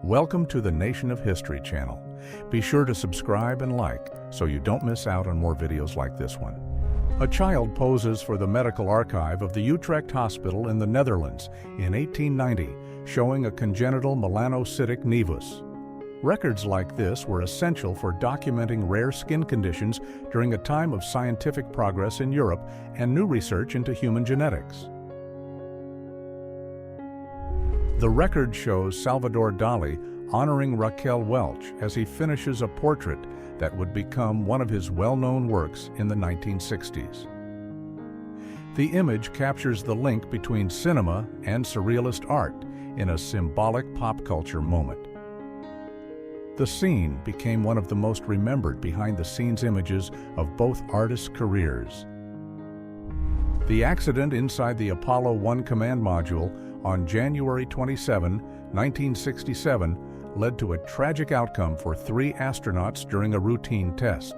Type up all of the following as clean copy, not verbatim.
Welcome to the Nation of History channel. Be sure to subscribe and like so you don't miss out on more videos like this one. A child poses for the medical archive of the Utrecht Hospital in the Netherlands in 1890, showing a congenital melanocytic nevus. Records like this were essential for documenting rare skin conditions during a time of scientific progress in Europe and new research into human genetics. The record shows Salvador Dali honoring Raquel Welch as he finishes a portrait that would become one of his well-known works in the 1960s. The image captures the link between cinema and surrealist art in a symbolic pop culture moment. The scene became one of the most remembered behind-the-scenes images of both artists' careers. The accident inside the Apollo 1 command module on January 27, 1967, led to a tragic outcome for 3 astronauts during a routine test.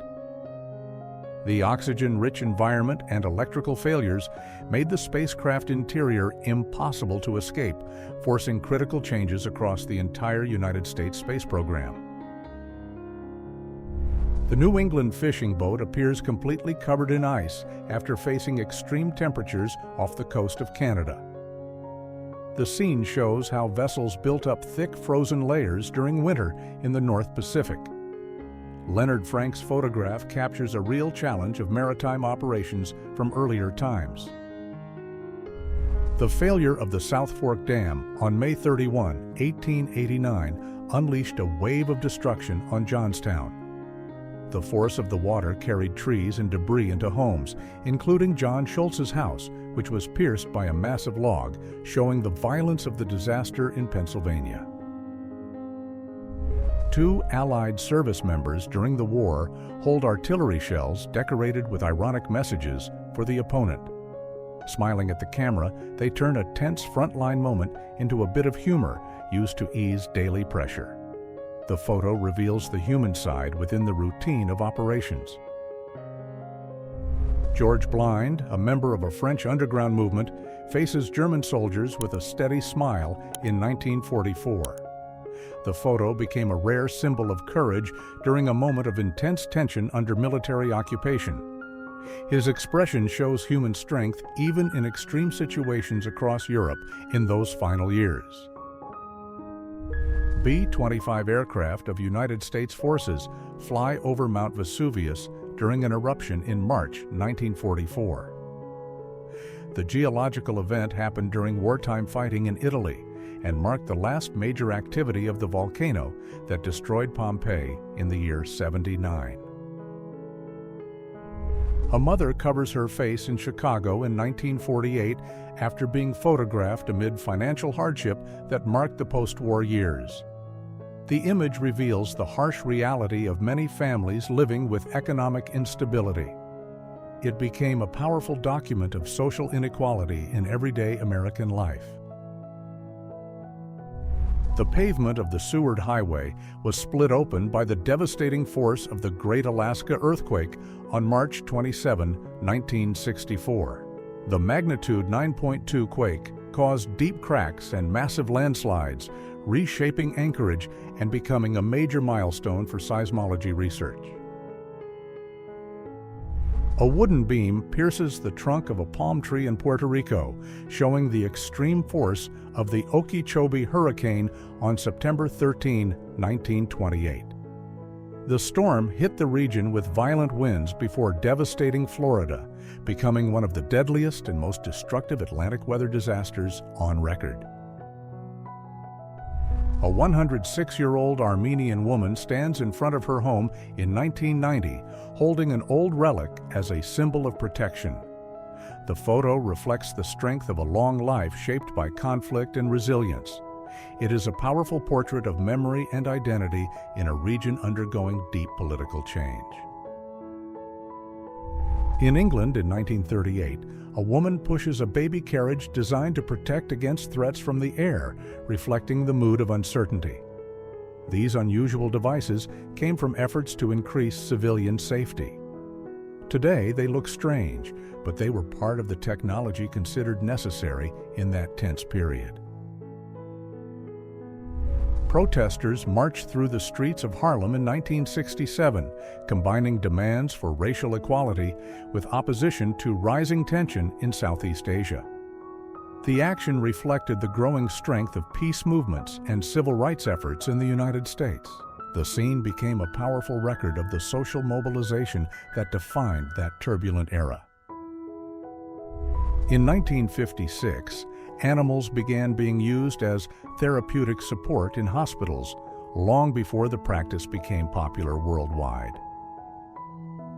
The oxygen-rich environment and electrical failures made the spacecraft interior impossible to escape, forcing critical changes across the entire United States space program. The New England fishing boat appears completely covered in ice after facing extreme temperatures off the coast of Canada. The scene shows how vessels built up thick frozen layers during winter in the North Pacific. Leonard Frank's photograph captures a real challenge of maritime operations from earlier times. The failure of the South Fork Dam on May 31, 1889, unleashed a wave of destruction on Johnstown. The force of the water carried trees and debris into homes, including John Schultz's house, which was pierced by a massive log, showing the violence of the disaster in Pennsylvania. 2 Allied service members during the war hold artillery shells decorated with ironic messages for the opponent. Smiling at the camera, they turn a tense frontline moment into a bit of humor used to ease daily pressure. The photo reveals the human side within the routine of operations. George Blind, a member of a French underground movement, faces German soldiers with a steady smile in 1944. The photo became a rare symbol of courage during a moment of intense tension under military occupation. His expression shows human strength even in extreme situations across Europe in those final years. B-25 aircraft of United States forces fly over Mount Vesuvius during an eruption in March 1944. The geological event happened during wartime fighting in Italy and marked the last major activity of the volcano that destroyed Pompeii in the year 79. A mother covers her face in Chicago in 1948 after being photographed amid financial hardship that marked the post-war years. The image reveals the harsh reality of many families living with economic instability. It became a powerful document of social inequality in everyday American life. The pavement of the Seward Highway was split open by the devastating force of the Great Alaska Earthquake on March 27, 1964. The magnitude 9.2 quake caused deep cracks and massive landslides, reshaping Anchorage and becoming a major milestone for seismology research. A wooden beam pierces the trunk of a palm tree in Puerto Rico, showing the extreme force of the Okeechobee hurricane on September 13, 1928. The storm hit the region with violent winds before devastating Florida, becoming one of the deadliest and most destructive Atlantic weather disasters on record. A 106-year-old Armenian woman stands in front of her home in 1990, holding an old relic as a symbol of protection. The photo reflects the strength of a long life shaped by conflict and resilience. It is a powerful portrait of memory and identity in a region undergoing deep political change. In England in 1938, a woman pushes a baby carriage designed to protect against threats from the air, reflecting the mood of uncertainty. These unusual devices came from efforts to increase civilian safety. Today, they look strange, but they were part of the technology considered necessary in that tense period. Protesters marched through the streets of Harlem in 1967, combining demands for racial equality with opposition to rising tension in Southeast Asia. The action reflected the growing strength of peace movements and civil rights efforts in the United States. The scene became a powerful record of the social mobilization that defined that turbulent era. In 1956, animals began being used as therapeutic support in hospitals, long before the practice became popular worldwide.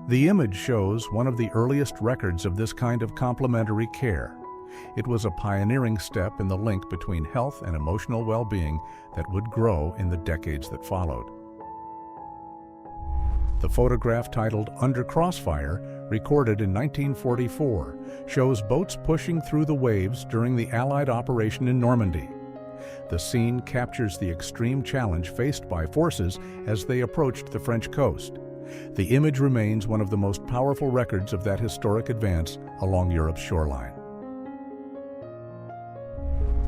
The image shows one of the earliest records of this kind of complementary care. It was a pioneering step in the link between health and emotional well-being that would grow in the decades that followed. The photograph, titled "Under Crossfire," recorded in 1944, shows boats pushing through the waves during the Allied operation in Normandy. The scene captures the extreme challenge faced by forces as they approached the French coast. The image remains one of the most powerful records of that historic advance along Europe's shoreline.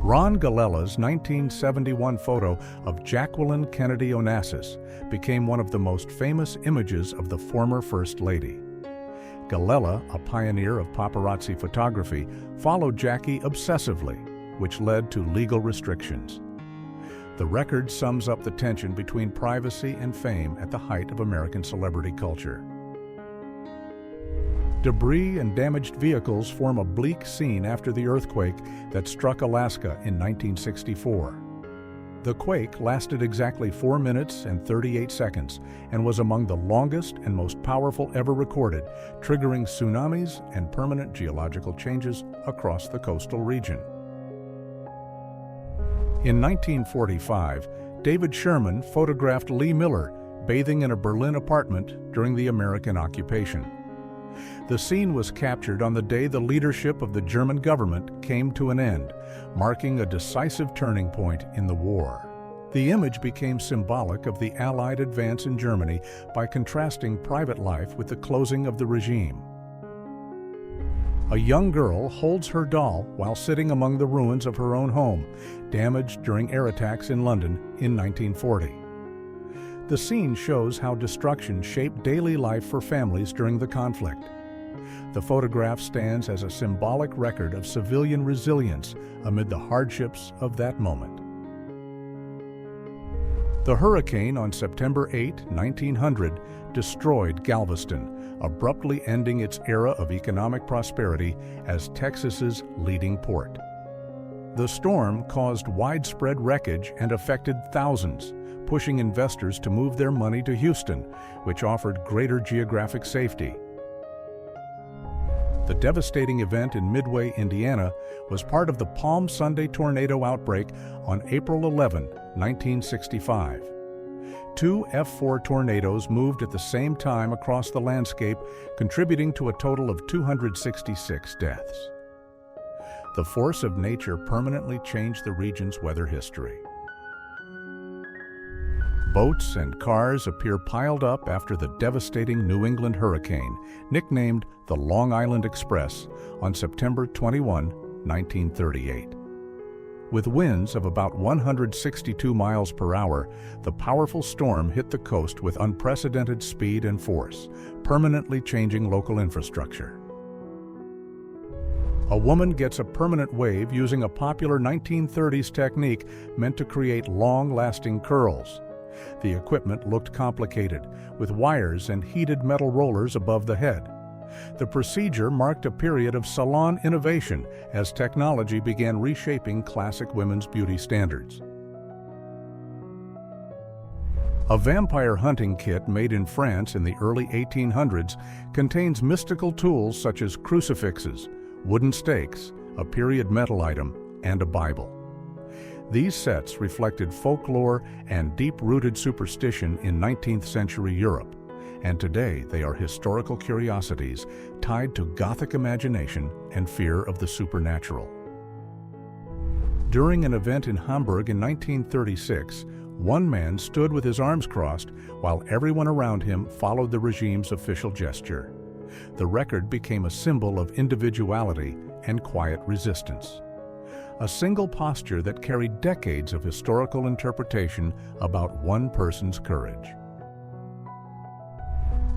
Ron Galella's 1971 photo of Jacqueline Kennedy Onassis became one of the most famous images of the former First Lady. Galella, a pioneer of paparazzi photography, followed Jackie obsessively, which led to legal restrictions. The record sums up the tension between privacy and fame at the height of American celebrity culture. Debris and damaged vehicles form a bleak scene after the earthquake that struck Alaska in 1964. The quake lasted exactly 4 minutes and 38 seconds and was among the longest and most powerful ever recorded, triggering tsunamis and permanent geological changes across the coastal region. In 1945, David Sherman photographed Lee Miller bathing in a Berlin apartment during the American occupation. The scene was captured on the day the leadership of the German government came to an end, marking a decisive turning point in the war. The image became symbolic of the Allied advance in Germany by contrasting private life with the closing of the regime. A young girl holds her doll while sitting among the ruins of her own home, damaged during air attacks in London in 1940. The scene shows how destruction shaped daily life for families during the conflict. The photograph stands as a symbolic record of civilian resilience amid the hardships of that moment. The hurricane on September 8, 1900, destroyed Galveston, abruptly ending its era of economic prosperity as Texas's leading port. The storm caused widespread wreckage and affected thousands, pushing investors to move their money to Houston, which offered greater geographic safety. The devastating event in Midway, Indiana, was part of the Palm Sunday tornado outbreak on April 11, 1965. 2 F4 tornadoes moved at the same time across the landscape, contributing to a total of 266 deaths. The force of nature permanently changed the region's weather history. Boats and cars appear piled up after the devastating New England hurricane, nicknamed the Long Island Express, on September 21, 1938. With winds of about 162 miles per hour, the powerful storm hit the coast with unprecedented speed and force, permanently changing local infrastructure. A woman gets a permanent wave using a popular 1930s technique meant to create long-lasting curls. The equipment looked complicated, with wires and heated metal rollers above the head. The procedure marked a period of salon innovation as technology began reshaping classic women's beauty standards. A vampire hunting kit made in France in the early 1800s contains mystical tools such as crucifixes, wooden stakes, a period metal item, and a Bible. These sets reflected folklore and deep-rooted superstition in 19th century Europe, and today they are historical curiosities tied to Gothic imagination and fear of the supernatural. During an event in Hamburg in 1936, one man stood with his arms crossed while everyone around him followed the regime's official gesture. The record became a symbol of individuality and quiet resistance. a single posture that carried decades of historical interpretation about one person's courage.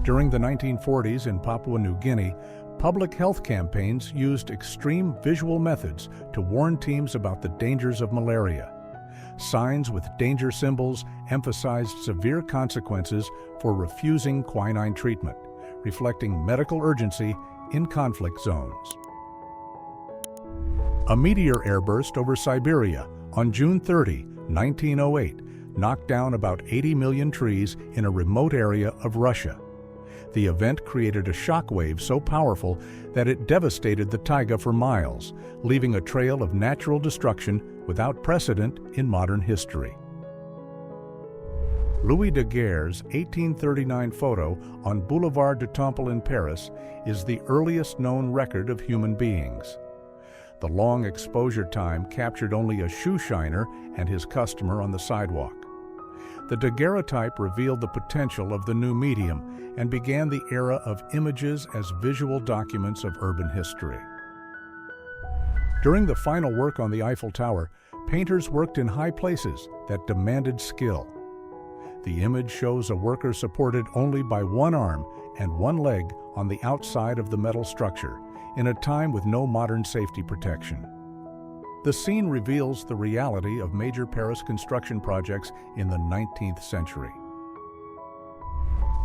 During the 1940s in Papua New Guinea, public health campaigns used extreme visual methods to warn teams about the dangers of malaria. Signs with danger symbols emphasized severe consequences for refusing quinine treatment, reflecting medical urgency in conflict zones. A meteor airburst over Siberia on June 30, 1908, knocked down about 80 million trees in a remote area of Russia. The event created a shockwave so powerful that it devastated the taiga for miles, leaving a trail of natural destruction without precedent in modern history. Louis Daguerre's 1839 photo on Boulevard du Temple in Paris is the earliest known record of human beings. The long exposure time captured only a shoe shiner and his customer on the sidewalk. The daguerreotype revealed the potential of the new medium and began the era of images as visual documents of urban history. During the final work on the Eiffel Tower, painters worked in high places that demanded skill. The image shows a worker supported only by one arm and one leg on the outside of the metal structure, in a time with no modern safety protection. The scene reveals the reality of major Paris construction projects in the 19th century.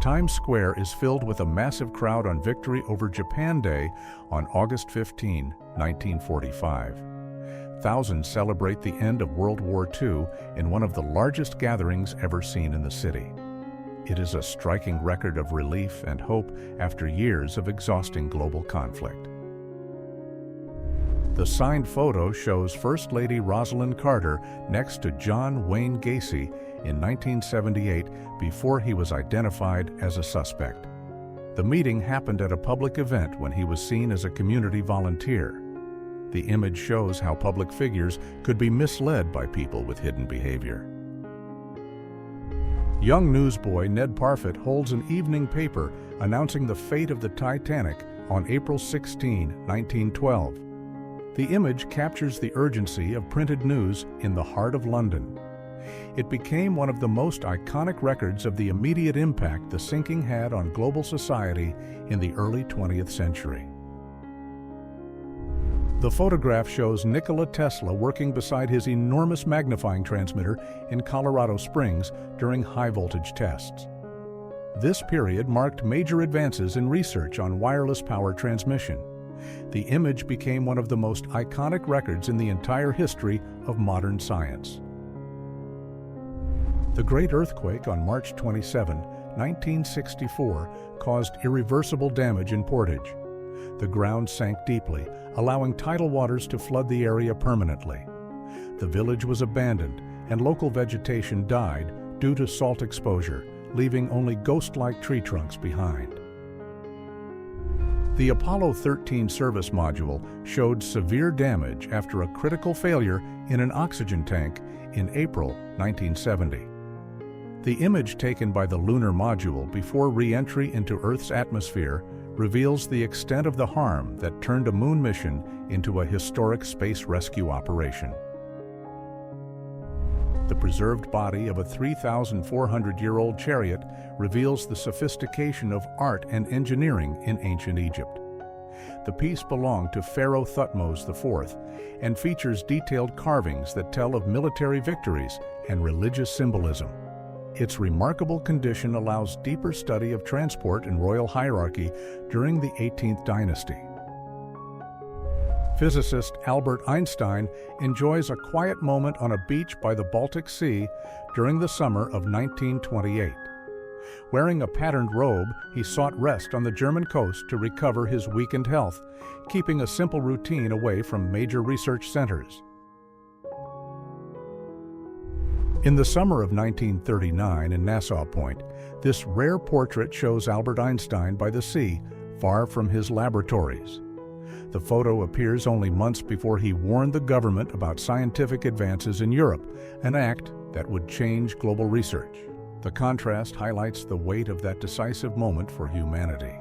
Times Square is filled with a massive crowd on victory over Japan Day on August 15, 1945. Thousands celebrate the end of World War II in one of the largest gatherings ever seen in the city. It is a striking record of relief and hope after years of exhausting global conflict. The signed photo shows First Lady Rosalind Carter next to John Wayne Gacy in 1978 before he was identified as a suspect. The meeting happened at a public event when he was seen as a community volunteer. The image shows how public figures could be misled by people with hidden behavior. Young newsboy Ned Parfit holds an evening paper announcing the fate of the Titanic on April 16, 1912. The image captures the urgency of printed news in the heart of London. It became one of the most iconic records of the immediate impact the sinking had on global society in the early 20th century. The photograph shows Nikola Tesla working beside his enormous magnifying transmitter in Colorado Springs during high-voltage tests. This period marked major advances in research on wireless power transmission. The image became one of the most iconic records in the entire history of modern science. The Great Earthquake on March 27, 1964, caused irreversible damage in Portage. The ground sank deeply, allowing tidal waters to flood the area permanently. The village was abandoned, and local vegetation died due to salt exposure, leaving only ghost-like tree trunks behind. The Apollo 13 service module showed severe damage after a critical failure in an oxygen tank in April 1970. The image taken by the lunar module before re-entry into Earth's atmosphere reveals the extent of the harm that turned a moon mission into a historic space rescue operation. The preserved body of a 3,400-year-old chariot reveals the sophistication of art and engineering in ancient Egypt. The piece belonged to Pharaoh Thutmose IV and features detailed carvings that tell of military victories and religious symbolism. Its remarkable condition allows deeper study of transport and royal hierarchy during the 18th dynasty. Physicist Albert Einstein enjoys a quiet moment on a beach by the Baltic Sea during the summer of 1928. Wearing a patterned robe, he sought rest on the German coast to recover his weakened health, keeping a simple routine away from major research centers. In the summer of 1939 in Nassau Point, this rare portrait shows Albert Einstein by the sea, far from his laboratories. The photo appears only months before he warned the government about scientific advances in Europe, an act that would change global research. The contrast highlights the weight of that decisive moment for humanity.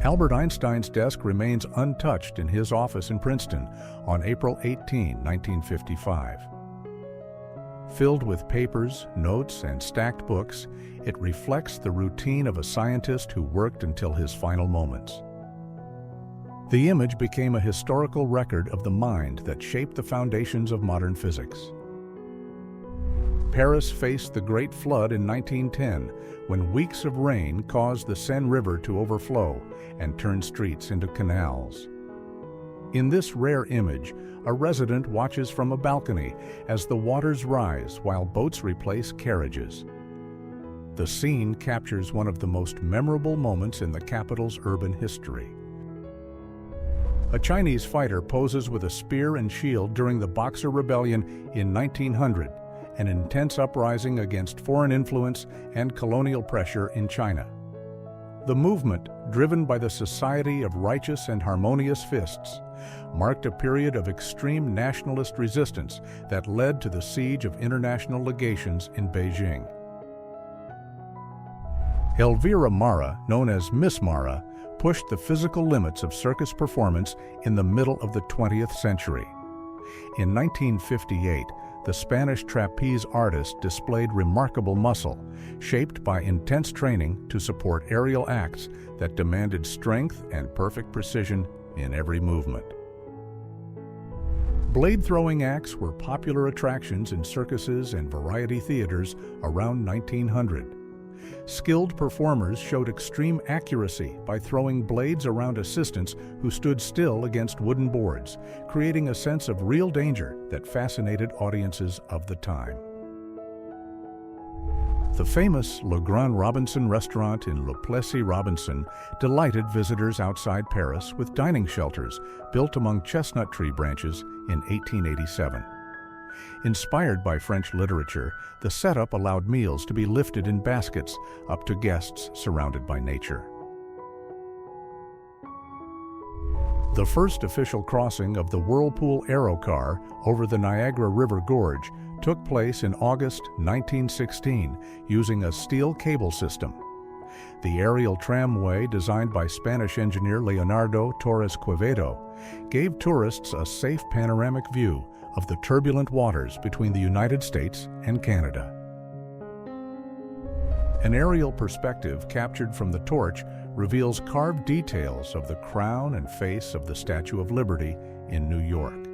Albert Einstein's desk remains untouched in his office in Princeton on April 18, 1955. Filled with papers, notes, and stacked books, it reflects the routine of a scientist who worked until his final moments. The image became a historical record of the mind that shaped the foundations of modern physics. Paris faced the Great Flood in 1910, when weeks of rain caused the Seine River to overflow and turn streets into canals. In this rare image, a resident watches from a balcony as the waters rise while boats replace carriages. The scene captures one of the most memorable moments in the capital's urban history. A Chinese fighter poses with a spear and shield during the Boxer Rebellion in 1900, an intense uprising against foreign influence and colonial pressure in China. The movement, driven by the Society of Righteous and Harmonious Fists, marked a period of extreme nationalist resistance that led to the siege of international legations in Beijing. Elvira Mara, known as Miss Mara, pushed the physical limits of circus performance in the middle of the 20th century. In 1958, the Spanish trapeze artist displayed remarkable muscle, shaped by intense training to support aerial acts that demanded strength and perfect precision in every movement. Blade-throwing acts were popular attractions in circuses and variety theaters around 1900. Skilled performers showed extreme accuracy by throwing blades around assistants who stood still against wooden boards, creating a sense of real danger that fascinated audiences of the time. The famous Le Grand Robinson restaurant in Le Plessis-Robinson delighted visitors outside Paris with dining shelters built among chestnut tree branches in 1887. Inspired by French literature, the setup allowed meals to be lifted in baskets up to guests surrounded by nature. The first official crossing of the Whirlpool Aerocar over the Niagara River Gorge took place in August 1916 using a steel cable system. The aerial tramway, designed by Spanish engineer Leonardo Torres Quevedo, gave tourists a safe panoramic view of the turbulent waters between the United States and Canada. An aerial perspective captured from the torch reveals carved details of the crown and face of the Statue of Liberty in New York.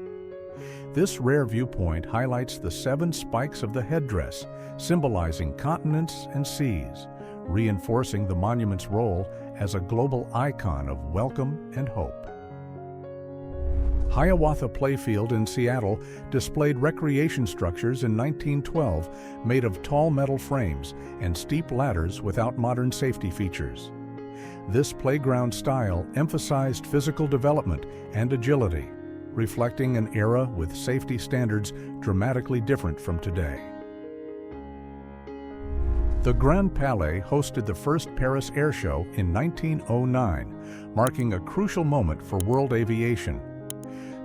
This rare viewpoint highlights the 7 spikes of the headdress, symbolizing continents and seas, reinforcing the monument's role as a global icon of welcome and hope. Hiawatha Playfield in Seattle displayed recreation structures in 1912 made of tall metal frames and steep ladders without modern safety features. This playground style emphasized physical development and agility, reflecting an era with safety standards dramatically different from today. The Grand Palais hosted the first Paris Air Show in 1909, marking a crucial moment for world aviation.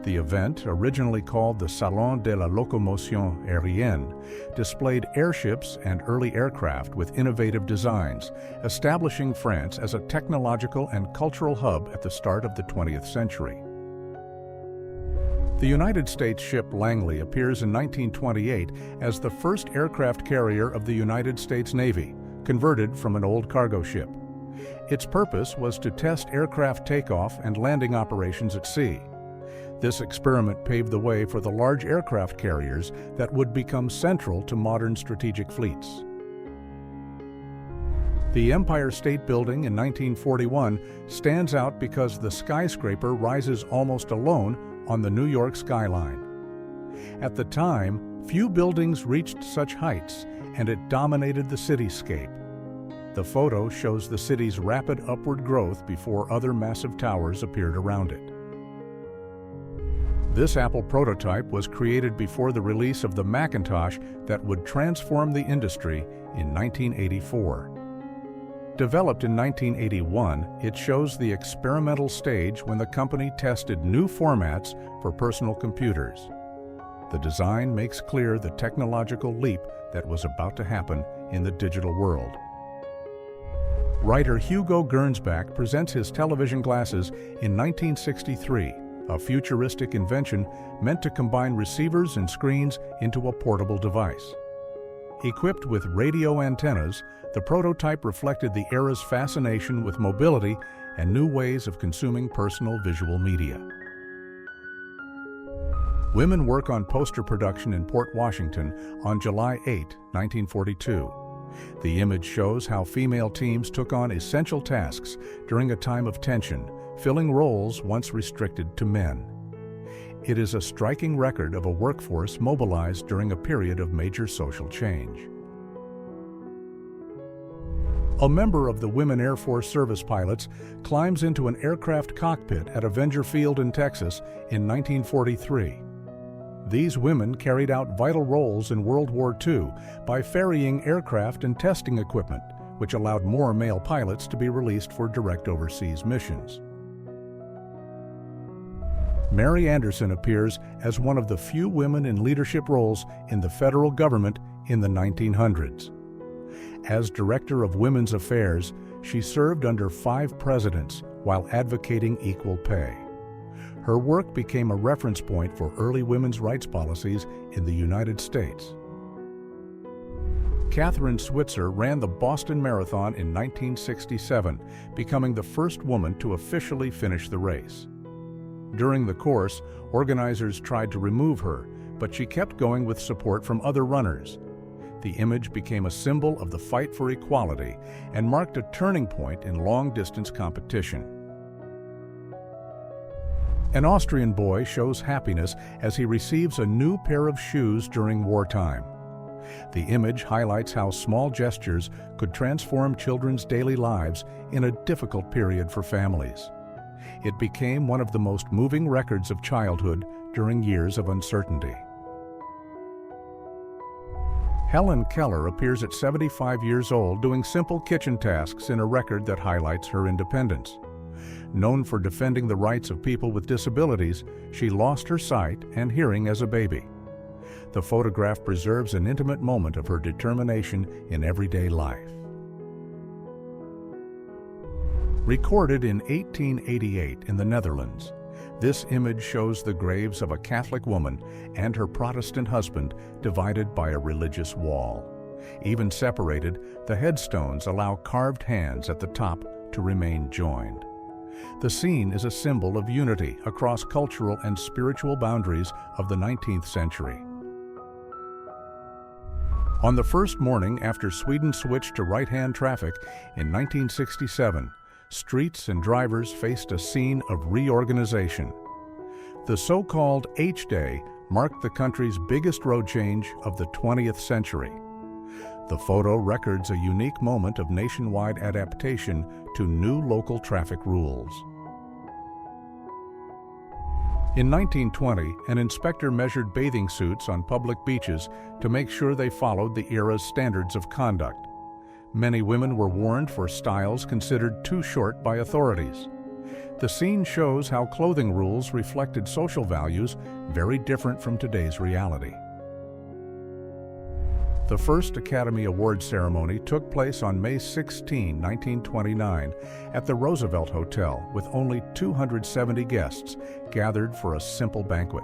The event, originally called the Salon de la Locomotion Aérienne, displayed airships and early aircraft with innovative designs, establishing France as a technological and cultural hub at the start of the 20th century. The United States ship Langley appears in 1928 as the first aircraft carrier of the United States Navy, converted from an old cargo ship. Its purpose was to test aircraft takeoff and landing operations at sea. This experiment paved the way for the large aircraft carriers that would become central to modern strategic fleets. The Empire State Building in 1941 stands out because the skyscraper rises almost alone on the New York skyline. At the time, few buildings reached such heights, and it dominated the cityscape. The photo shows the city's rapid upward growth before other massive towers appeared around it. This Apple prototype was created before the release of the Macintosh that would transform the industry in 1984. Developed in 1981, it shows the experimental stage when the company tested new formats for personal computers. The design makes clear the technological leap that was about to happen in the digital world. Writer Hugo Gernsback presents his television glasses in 1963, a futuristic invention meant to combine receivers and screens into a portable device. Equipped with radio antennas, the prototype reflected the era's fascination with mobility and new ways of consuming personal visual media. Women work on poster production in Port Washington on July 8, 1942. The image shows how female teams took on essential tasks during a time of tension, filling roles once restricted to men. It is a striking record of a workforce mobilized during a period of major social change. A member of the Women Air Force Service pilots climbs into an aircraft cockpit at Avenger Field in Texas in 1943. These women carried out vital roles in World War II by ferrying aircraft and testing equipment, which allowed more male pilots to be released for direct overseas missions. Mary Anderson appears as one of the few women in leadership roles in the federal government in the 1900s. As Director of Women's Affairs, she served under 5 presidents while advocating equal pay. Her work became a reference point for early women's rights policies in the United States. Catherine Switzer ran the Boston Marathon in 1967, becoming the first woman to officially finish the race. During the course, organizers tried to remove her, but she kept going with support from other runners. The image became a symbol of the fight for equality and marked a turning point in long-distance competition. An Austrian boy shows happiness as he receives a new pair of shoes during wartime. The image highlights how small gestures could transform children's daily lives in a difficult period for families. It became one of the most moving records of childhood during years of uncertainty. Helen Keller appears at 75 years old doing simple kitchen tasks in a record that highlights her independence. Known for defending the rights of people with disabilities, she lost her sight and hearing as a baby. The photograph preserves an intimate moment of her determination in everyday life. Recorded in 1888 in the Netherlands, this image shows the graves of a Catholic woman and her Protestant husband divided by a religious wall. Even separated, the headstones allow carved hands at the top to remain joined. The scene is a symbol of unity across cultural and spiritual boundaries of the 19th century. On the first morning after Sweden switched to right-hand traffic in 1967, streets and drivers faced a scene of reorganization. The so-called H-Day marked the country's biggest road change of the 20th century. The photo records a unique moment of nationwide adaptation to new local traffic rules. In 1920, an inspector measured bathing suits on public beaches to make sure they followed the era's standards of conduct. Many women were warned for styles considered too short by authorities. The scene shows how clothing rules reflected social values very different from today's reality. The first Academy Award ceremony took place on May 16, 1929, at the Roosevelt Hotel with only 270 guests gathered for a simple banquet.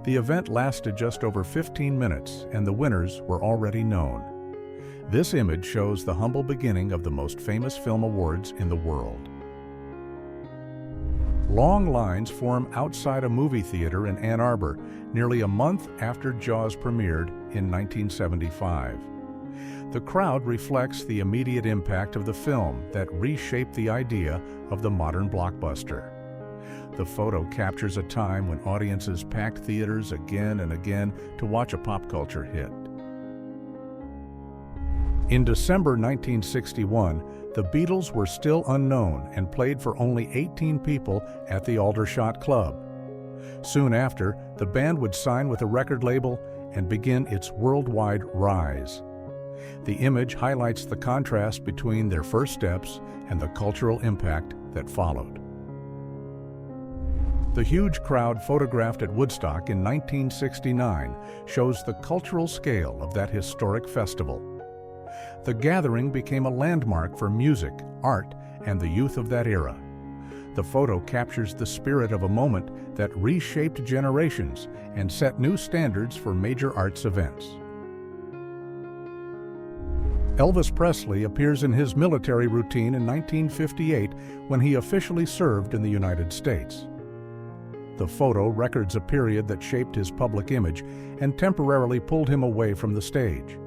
The event lasted just over 15 minutes, and the winners were already known. This image shows the humble beginning of the most famous film awards in the world. Long lines form outside a movie theater in Ann Arbor nearly a month after Jaws premiered in 1975. The crowd reflects the immediate impact of the film that reshaped the idea of the modern blockbuster. The photo captures a time when audiences packed theaters again and again to watch a pop culture hit. In December 1961, the Beatles were still unknown and played for only 18 people at the Aldershot Club. Soon after, the band would sign with a record label and begin its worldwide rise. The image highlights the contrast between their first steps and the cultural impact that followed. The huge crowd photographed at Woodstock in 1969 shows the cultural scale of that historic festival. The gathering became a landmark for music, art, and the youth of that era. The photo captures the spirit of a moment that reshaped generations and set new standards for major arts events. Elvis Presley appears in his military routine in 1958 when he officially served in the United States. The photo records a period that shaped his public image and temporarily pulled him away from the stage.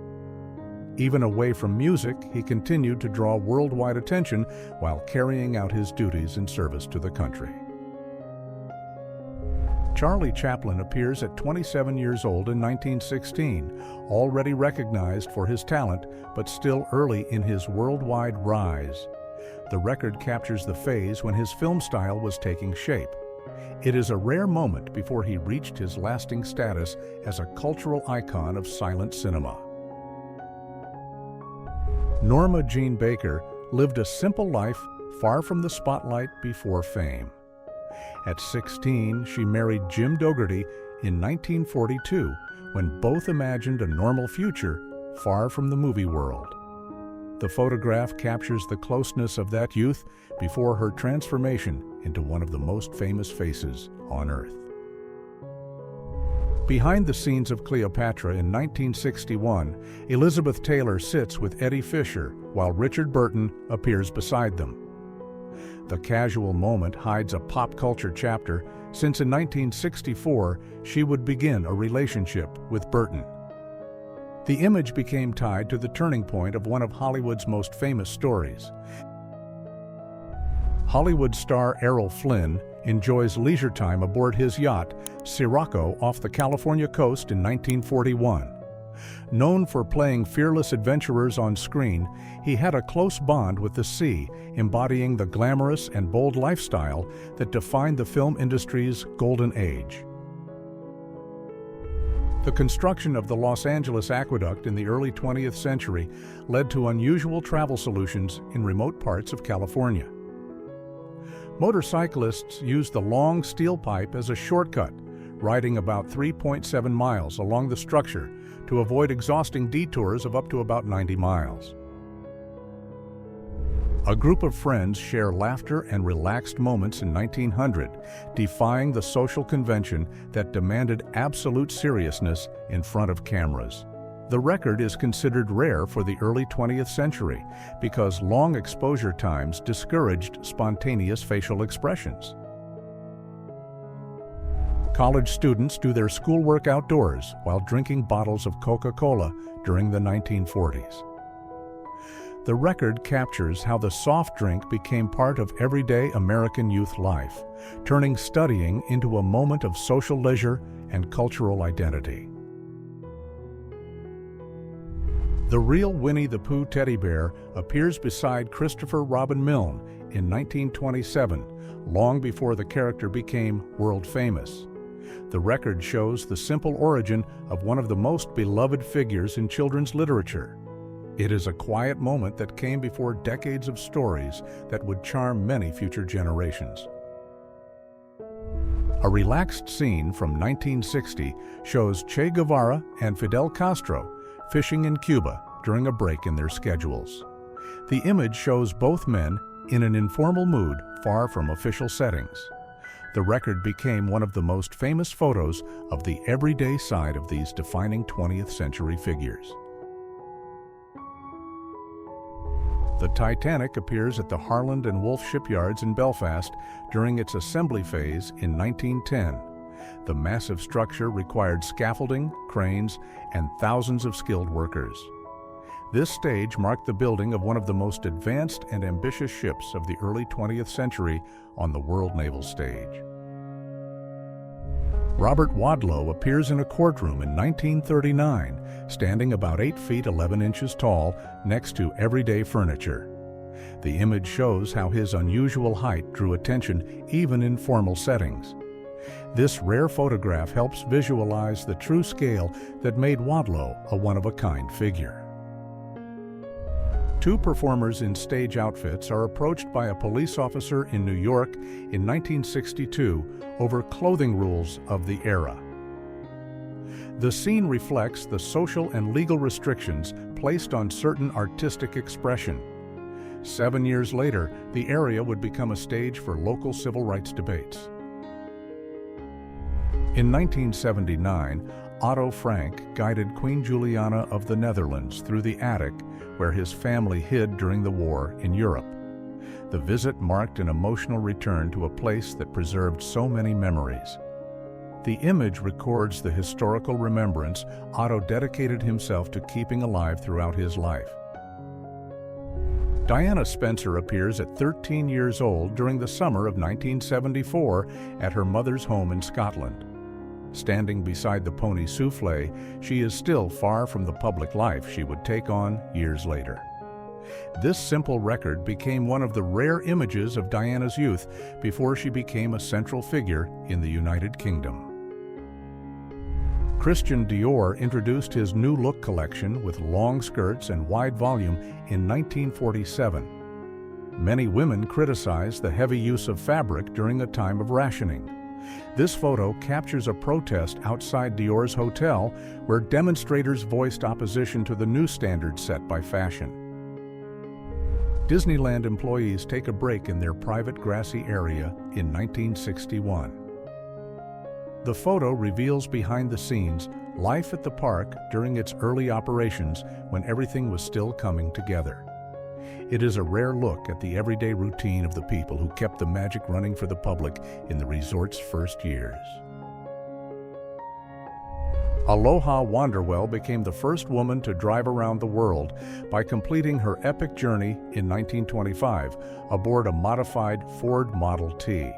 Even away from music, he continued to draw worldwide attention while carrying out his duties in service to the country. Charlie Chaplin appears at 27 years old in 1916, already recognized for his talent, but still early in his worldwide rise. The record captures the phase when his film style was taking shape. It is a rare moment before he reached his lasting status as a cultural icon of silent cinema. Norma Jean Baker lived a simple life far from the spotlight before fame. At 16, she married Jim Dougherty in 1942, when both imagined a normal future far from the movie world. The photograph captures the closeness of that youth before her transformation into one of the most famous faces on Earth. Behind the scenes of Cleopatra in 1961, Elizabeth Taylor sits with Eddie Fisher while Richard Burton appears beside them. The casual moment hides a pop culture chapter, since in 1964 she would begin a relationship with Burton. The image became tied to the turning point of one of Hollywood's most famous stories. Hollywood star Errol Flynn enjoys leisure time aboard his yacht, Sirocco, off the California coast in 1941. Known for playing fearless adventurers on screen, he had a close bond with the sea, embodying the glamorous and bold lifestyle that defined the film industry's golden age. The construction of the Los Angeles Aqueduct in the early 20th century led to unusual travel solutions in remote parts of California. Motorcyclists used the long steel pipe as a shortcut, riding about 3.7 miles along the structure to avoid exhausting detours of up to about 90 miles. A group of friends share laughter and relaxed moments in 1900, defying the social convention that demanded absolute seriousness in front of cameras. The record is considered rare for the early 20th century because long exposure times discouraged spontaneous facial expressions. College students do their schoolwork outdoors while drinking bottles of Coca-Cola during the 1940s. The record captures how the soft drink became part of everyday American youth life, turning studying into a moment of social leisure and cultural identity. The real Winnie the Pooh teddy bear appears beside Christopher Robin Milne in 1927, long before the character became world famous. The record shows the simple origin of one of the most beloved figures in children's literature. It is a quiet moment that came before decades of stories that would charm many future generations. A relaxed scene from 1960 shows Che Guevara and Fidel Castro fishing in Cuba during a break in their schedules. The image shows both men in an informal mood far from official settings. The record became one of the most famous photos of the everyday side of these defining 20th century figures. The Titanic appears at the Harland and Wolff shipyards in Belfast during its assembly phase in 1910. The massive structure required scaffolding, cranes, and thousands of skilled workers. This stage marked the building of one of the most advanced and ambitious ships of the early 20th century on the world naval stage. Robert Wadlow appears in a courtroom in 1939, standing about 8 feet 11 inches tall next to everyday furniture. The image shows how his unusual height drew attention even in formal settings. This rare photograph helps visualize the true scale that made Wadlow a one-of-a-kind figure. Two performers in stage outfits are approached by a police officer in New York in 1962 over clothing rules of the era. The scene reflects the social and legal restrictions placed on certain artistic expression. 7 years later, the area would become a stage for local civil rights debates. In 1979, Otto Frank guided Queen Juliana of the Netherlands through the attic where his family hid during the war in Europe. The visit marked an emotional return to a place that preserved so many memories. The image records the historical remembrance Otto dedicated himself to keeping alive throughout his life. Diana Spencer appears at 13 years old during the summer of 1974 at her mother's home in Scotland. Standing beside the pony souffle, she is still far from the public life she would take on years later. This simple record became one of the rare images of Diana's youth before she became a central figure in the United Kingdom. Christian Dior introduced his new look collection with long skirts and wide volume in 1947. Many women criticized the heavy use of fabric during a time of rationing. This photo captures a protest outside Dior's hotel where demonstrators voiced opposition to the new standards set by fashion. Disneyland employees take a break in their private grassy area in 1961. The photo reveals behind the scenes life at the park during its early operations when everything was still coming together. It is a rare look at the everyday routine of the people who kept the magic running for the public in the resort's first years. Aloha Wanderwell became the first woman to drive around the world by completing her epic journey in 1925 aboard a modified Ford Model T.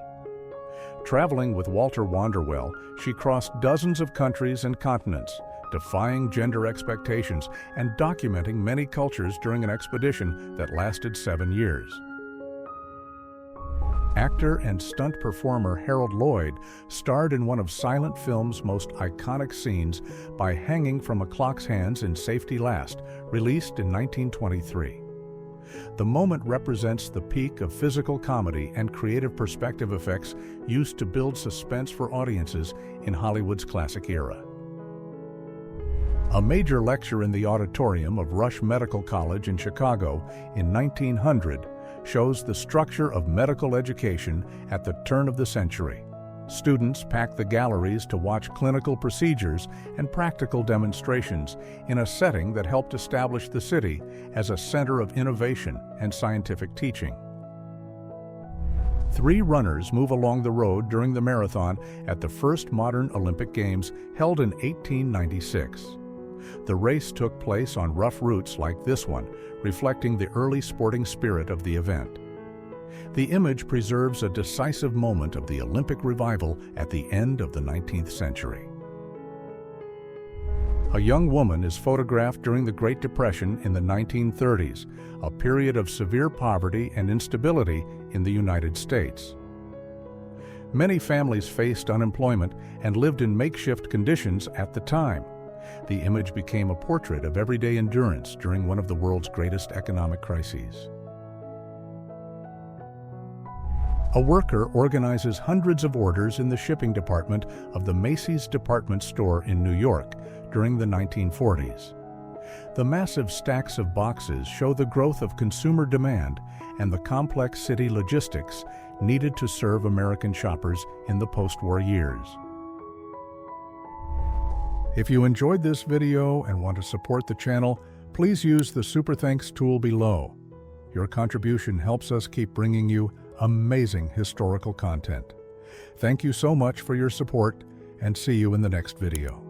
Traveling with Walter Wanderwell, she crossed dozens of countries and continents, defying gender expectations and documenting many cultures during an expedition that lasted 7 years. Actor and stunt performer Harold Lloyd starred in one of silent film's most iconic scenes by hanging from a clock's hands in Safety Last, released in 1923. The moment represents the peak of physical comedy and creative perspective effects used to build suspense for audiences in Hollywood's classic era. A major lecture in the auditorium of Rush Medical College in Chicago in 1900 shows the structure of medical education at the turn of the century. Students packed the galleries to watch clinical procedures and practical demonstrations in a setting that helped establish the city as a center of innovation and scientific teaching. 3 runners move along the road during the marathon at the first modern Olympic Games held in 1896. The race took place on rough routes like this one, reflecting the early sporting spirit of the event. The image preserves a decisive moment of the Olympic revival at the end of the 19th century. A young woman is photographed during the Great Depression in the 1930s, a period of severe poverty and instability in the United States. Many families faced unemployment and lived in makeshift conditions at the time. The image became a portrait of everyday endurance during one of the world's greatest economic crises. A worker organizes hundreds of orders in the shipping department of the Macy's department store in New York during the 1940s. The massive stacks of boxes show the growth of consumer demand and the complex city logistics needed to serve American shoppers in the post-war years. If you enjoyed this video and want to support the channel, please use the Super Thanks tool below. Your contribution helps us keep bringing you amazing historical content. Thank you so much for your support, and see you in the next video.